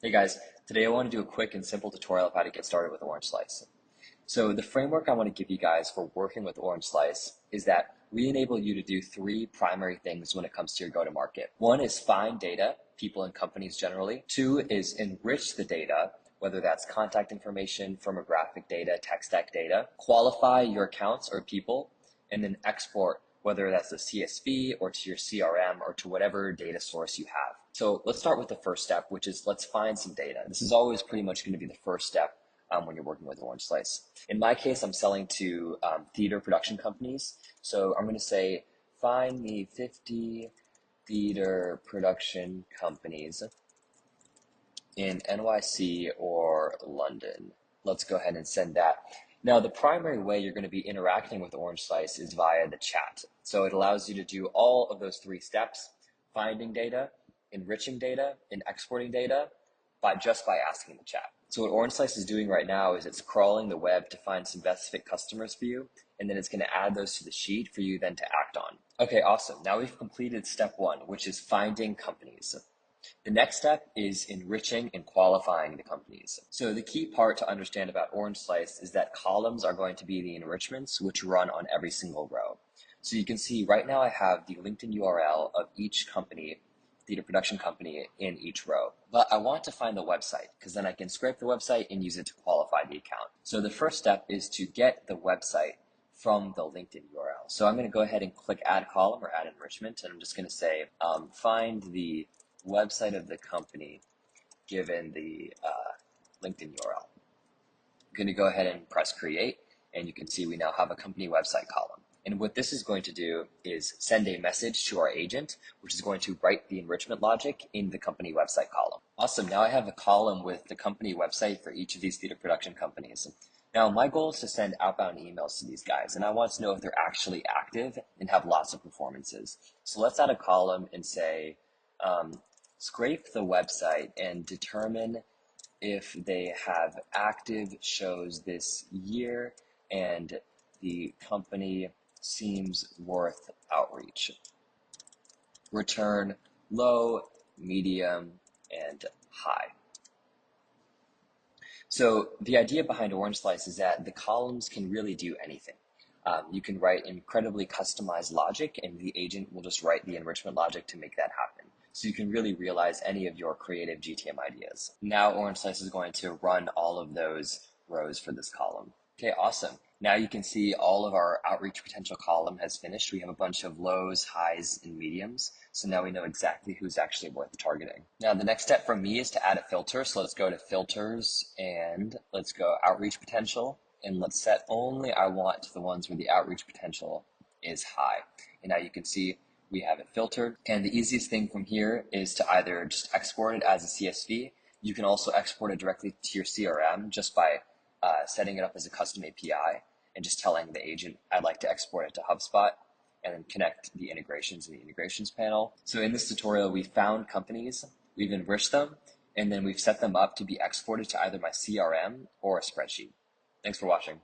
Hey guys, today I want to do a quick and simple tutorial of how to get started with Orange Slice. So the framework I want to give you guys for working with Orange Slice is that we enable you to do three primary things when it comes to your go-to-market. One is find data, people and companies generally. Two is enrich the data, whether that's contact information, firmographic data, tech stack data. Qualify your accounts or people, and then export, whether that's a CSV or to your CRM or to whatever data source you have. So let's start with the first step, which is let's find some data. This is always pretty much going to be the first step when you're working with Orange Slice. In my case, I'm selling to theater production companies. So I'm going to say, find me 50 theater production companies in NYC or London. Let's go ahead and send that. Now, the primary way you're going to be interacting with Orange Slice is via the chat. So it allows you to do all of those three steps: finding data, enriching data, and exporting data just by asking the chat. So what Orange Slice is doing right now is it's crawling the web to find some best fit customers for you, and then it's going to add those to the sheet for you then to act on. Okay, awesome. Now we've completed step one, which is finding companies. The next step is enriching and qualifying the companies. So the key part to understand about Orange Slice is that columns are going to be the enrichments which run on every single row. So you can see right now I have the LinkedIn URL of each company, theater production company, in each row. But I want to find the website because then I can scrape the website and use it to qualify the account. So the first step is to get the website from the LinkedIn URL. So I'm going to go ahead and click add column or add enrichment, and I'm just going to say find the website of the company given the LinkedIn URL. I'm going to go ahead and press create, and you can see we now have a company website column. And what this is going to do is send a message to our agent, which is going to write the enrichment logic in the company website column. Awesome, now I have a column with the company website for each of these theater production companies. Now my goal is to send outbound emails to these guys, and I want to know if they're actually active and have lots of performances. So let's add a column and say, scrape the website and determine if they have active shows this year and the company seems worth outreach. Return low, medium, and high. So the idea behind Orange Slice is that the columns can really do anything. You can write incredibly customized logic, and the agent will just write the enrichment logic to make that happen. So you can really realize any of your creative GTM ideas. Now Orange Slice is going to run all of those rows for this column. Okay, awesome. Now you can see all of our outreach potential column has finished. We have a bunch of lows, highs, and mediums. So now we know exactly who's actually worth targeting. Now the next step for me is to add a filter. So let's go to filters and let's go outreach potential. And let's set only I want the ones where the outreach potential is high. And now you can see we have it filtered. And the easiest thing from here is to either just export it as a CSV. You can also export it directly to your CRM just by setting it up as a custom API and just telling the agent I'd like to export it to HubSpot, and then connect the integrations in the integrations panel. So in this tutorial, we found companies, we've enriched them, and then we've set them up to be exported to either my CRM or a spreadsheet. Thanks for watching.